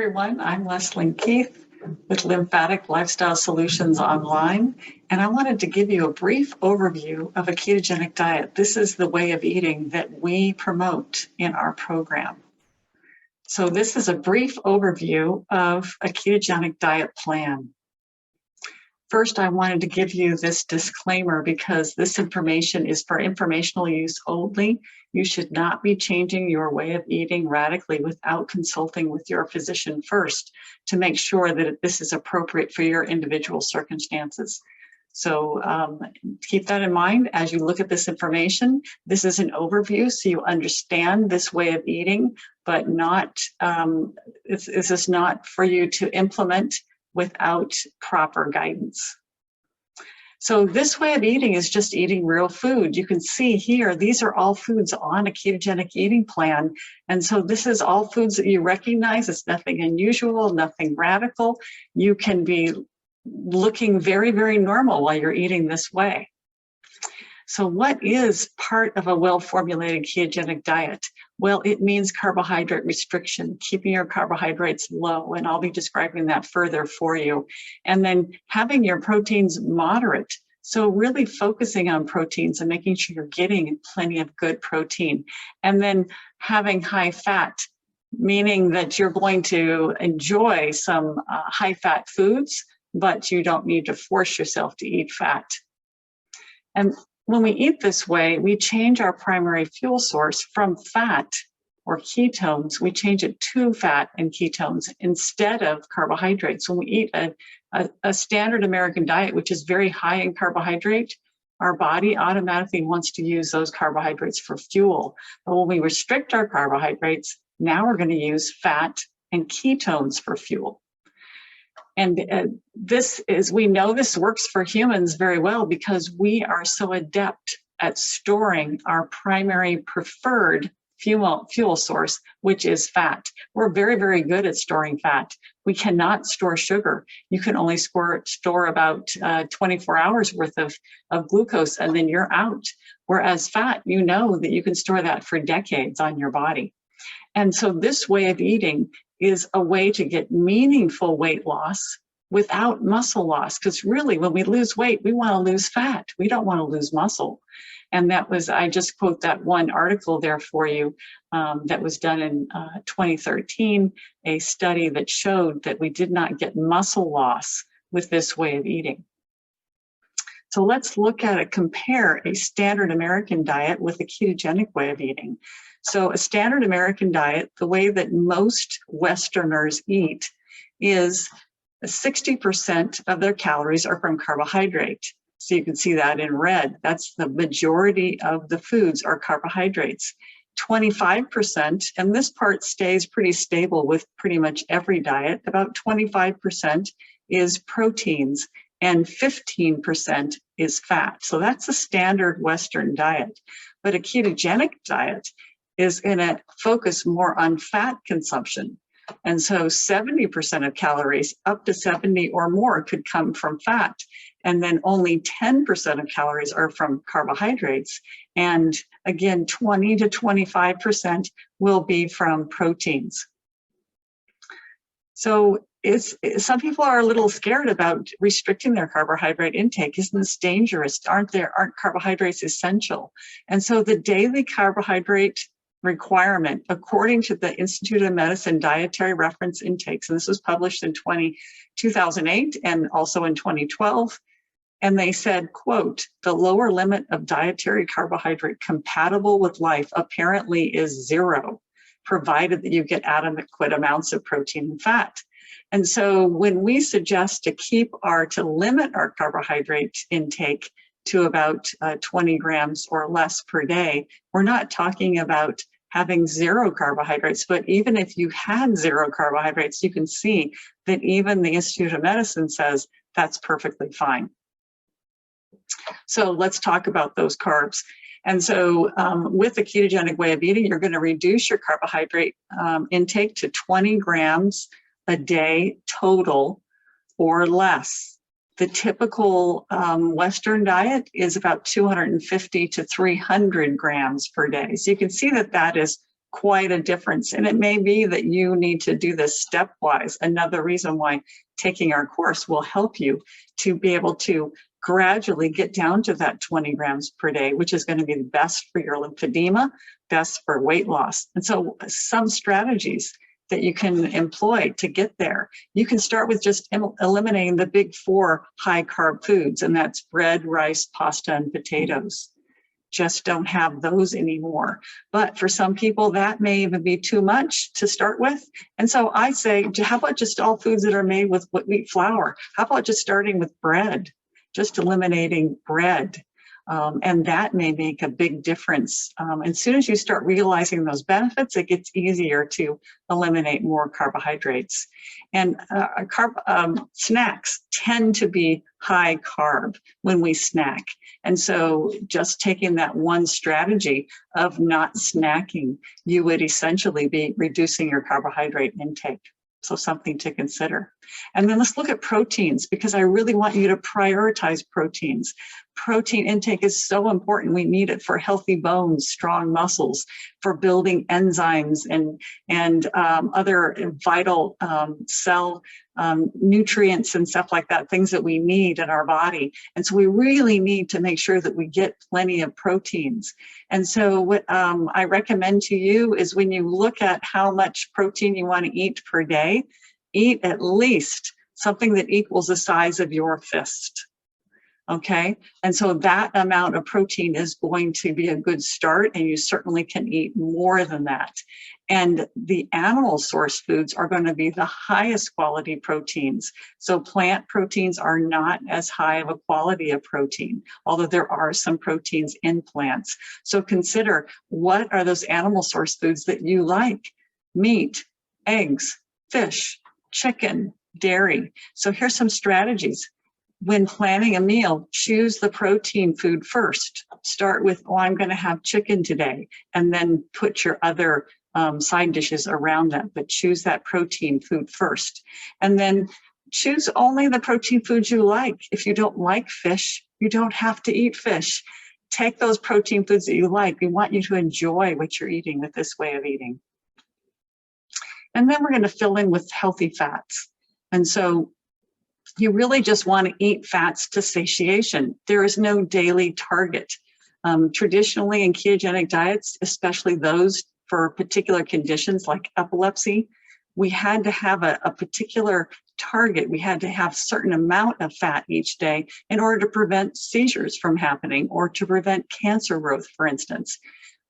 everyone. I'm Leslyn with Lymphatic Lifestyle Solutions Online, and I wanted to give you a brief overview of a ketogenic diet. This is the way of eating that we promote in our program. So this is a brief overview of a ketogenic diet plan. First, I wanted to give you this disclaimer because this information is for informational use only. You should not be changing your way of eating radically without consulting with your physician first to make sure that this is appropriate for your individual circumstances. So keep that in mind as you look at this information. This is an overview so you understand this way of eating, but not this is not for you to implement without proper guidance. So this way of eating is just eating real food. You can see here, these are all foods on a ketogenic eating plan. And so this is all foods that you recognize. It's nothing unusual, nothing radical. You can be looking very, very normal while you're eating this way. So what is part of a well-formulated ketogenic diet? Well, it means carbohydrate restriction, keeping your carbohydrates low, and I'll be describing that further for you. And then having your proteins moderate. So really focusing on proteins and making sure you're getting plenty of good protein. And then having high fat, meaning that you're going to enjoy some high-fat foods, but you don't need to force yourself to eat fat. And when we eat this way, we change our primary fuel source from fat or ketones. We change it to fat and ketones instead of carbohydrates. When we eat a standard American diet, which is very high in carbohydrate, our body automatically wants to use those carbohydrates for fuel. But when we restrict our carbohydrates, now we're going to use fat and ketones for fuel. And we know this works for humans very well because we are so adept at storing our primary preferred fuel source, which is fat. We're very, very good at storing fat. We cannot store sugar. You can only store about 24 hours worth of glucose and then you're out. Whereas fat, you know that you can store that for decades on your body. And so this way of eating is a way to get meaningful weight loss without muscle loss. Because really, when we lose weight, we want to lose fat. We don't want to lose muscle. And that was, I just quote that one article there for you that was done in 2013, a study that showed that we did not get muscle loss with this way of eating. So let's look at it, compare a standard American diet with a ketogenic way of eating. So a standard American diet, the way that most Westerners eat is 60% of their calories are from carbohydrate. So you can see that in red. That's the majority of the foods are carbohydrates. 25%, and this part stays pretty stable with pretty much every diet, about 25% is proteins and 15% is fat. So that's a standard Western diet. But a ketogenic diet is going to focus more on fat consumption. And so 70% of calories, up to 70 or more, could come from fat. And then only 10% of calories are from carbohydrates. And again, 20 to 25% will be from proteins. So some people are a little scared about restricting their carbohydrate intake. Isn't this dangerous? Aren't carbohydrates essential? And so the daily carbohydrate requirement, according to the Institute of Medicine Dietary Reference Intakes, and this was published in 2008 and also in 2012, and they said, quote, the lower limit of dietary carbohydrate compatible with life apparently is 0, provided that you get adequate amounts of protein and fat. And so when we suggest to limit our carbohydrate intake to about 20 grams or less per day, we're not talking about having 0 carbohydrates, but even if you had 0 carbohydrates, you can see that even the Institute of Medicine says that's perfectly fine. So let's talk about those carbs. And so with the ketogenic way of eating, you're going to reduce your carbohydrate intake to 20 grams a day total or less. The typical Western diet is about 250 to 300 grams per day. So you can see that that is quite a difference. And it may be that you need to do this stepwise. Another reason why taking our course will help you to be able to gradually get down to that 20 grams per day, which is going to be the best for your lymphedema, best for weight loss. And so some strategies that you can employ to get there. You can start with just eliminating the big 4 high carb foods, and that's bread, rice, pasta, and potatoes. Just don't have those anymore. But for some people, that may even be too much to start with. And so I say, how about just all foods that are made with wheat flour? How about just starting with bread, just eliminating bread? And that may make a big difference. As soon as you start realizing those benefits, it gets easier to eliminate more carbohydrates. And snacks tend to be high carb when we snack. And so just taking that one strategy of not snacking, you would essentially be reducing your carbohydrate intake. So something to consider. And then let's look at proteins, because I really want you to prioritize proteins. Protein intake is so important. We need it for healthy bones, strong muscles, for building enzymes and other vital cell nutrients and stuff like that, things that we need in our body. And so we really need to make sure that we get plenty of proteins. And so what I recommend to you is when you look at how much protein you want to eat per day, eat at least something that equals the size of your fist. Okay, and so that amount of protein is going to be a good start, and you certainly can eat more than that. And the animal source foods are going to be the highest quality proteins. So plant proteins are not as high of a quality of protein, although there are some proteins in plants. So consider, what are those animal source foods that you like? Meat, eggs, fish, chicken, dairy. So here's some strategies. When planning a meal, choose the protein food first. Start with, oh, I'm going to have chicken today, and then put your other side dishes around that, but choose that protein food first. And then choose only the protein foods you like. If you don't like fish, you don't have to eat fish. Take those protein foods that you like. We want you to enjoy what you're eating with this way of eating. And then we're going to fill in with healthy fats. And so you really just want to eat fats to satiation. There is no daily target. Traditionally in ketogenic diets, especially those for particular conditions like epilepsy, we had to have a particular target. We had to have a certain amount of fat each day in order to prevent seizures from happening or to prevent cancer growth, for instance.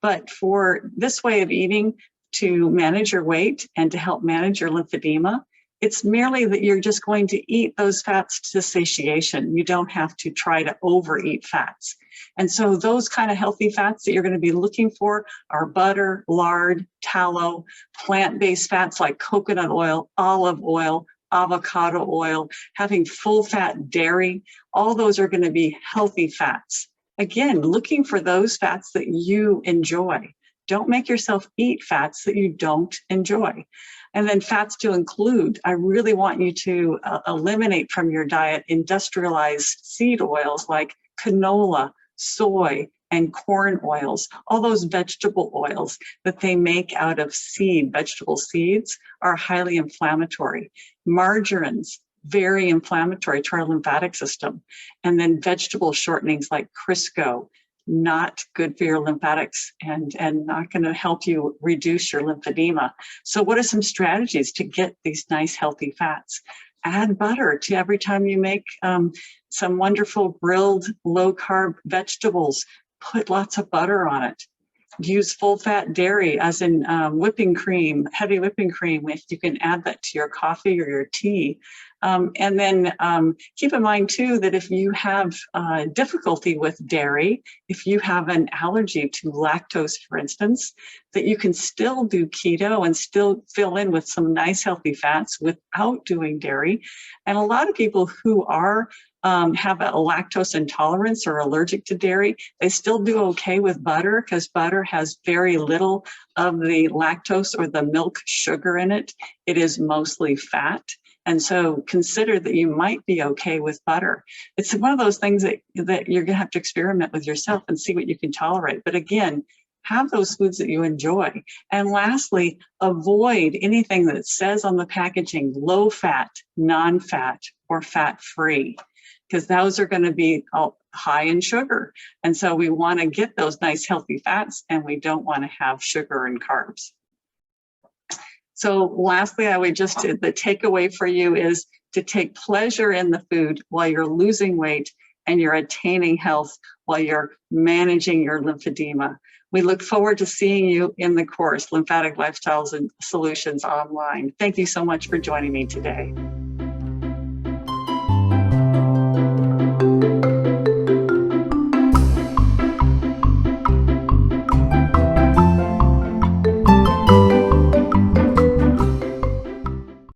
But for this way of eating, to manage your weight and to help manage your lymphedema, it's merely that you're just going to eat those fats to satiation. You don't have to try to overeat fats. And so those kind of healthy fats that you're going to be looking for are butter, lard, tallow, plant-based fats like coconut oil, olive oil, avocado oil, having full-fat dairy. All those are going to be healthy fats. Again, looking for those fats that you enjoy. Don't make yourself eat fats that you don't enjoy. And then fats to include, I really want you to eliminate from your diet industrialized seed oils like canola, soy, and corn oils. All those vegetable oils that they make out of vegetable seeds are highly inflammatory. Margarines, very inflammatory to our lymphatic system. And then vegetable shortenings like Crisco, not good for your lymphatics and not going to help you reduce your lymphedema. So what are some strategies to get these nice healthy fats? Add butter to every time you make some wonderful grilled low-carb vegetables. Put lots of butter on it. Use full-fat dairy, as in whipping cream, heavy whipping cream, if you can add that to your coffee or your tea. And then keep in mind, too, that if you have difficulty with dairy, if you have an allergy to lactose, for instance, that you can still do keto and still fill in with some nice healthy fats without doing dairy. And a lot of people who are have a lactose intolerance or allergic to dairy, they still do okay with butter because butter has very little of the lactose or the milk sugar in it. It is mostly fat. And so consider that you might be okay with butter. It's one of those things that you're going to have to experiment with yourself and see what you can tolerate. But again, have those foods that you enjoy. And lastly, avoid anything that says on the packaging, low fat, non-fat, or fat-free, because those are going to be high in sugar. And so we want to get those nice healthy fats, and we don't want to have sugar and carbs. So lastly, I would just, the takeaway for you is to take pleasure in the food while you're losing weight and you're attaining health while you're managing your lymphedema. We look forward to seeing you in the course, Lymphatic Lifestyles and Solutions Online. Thank you so much for joining me today.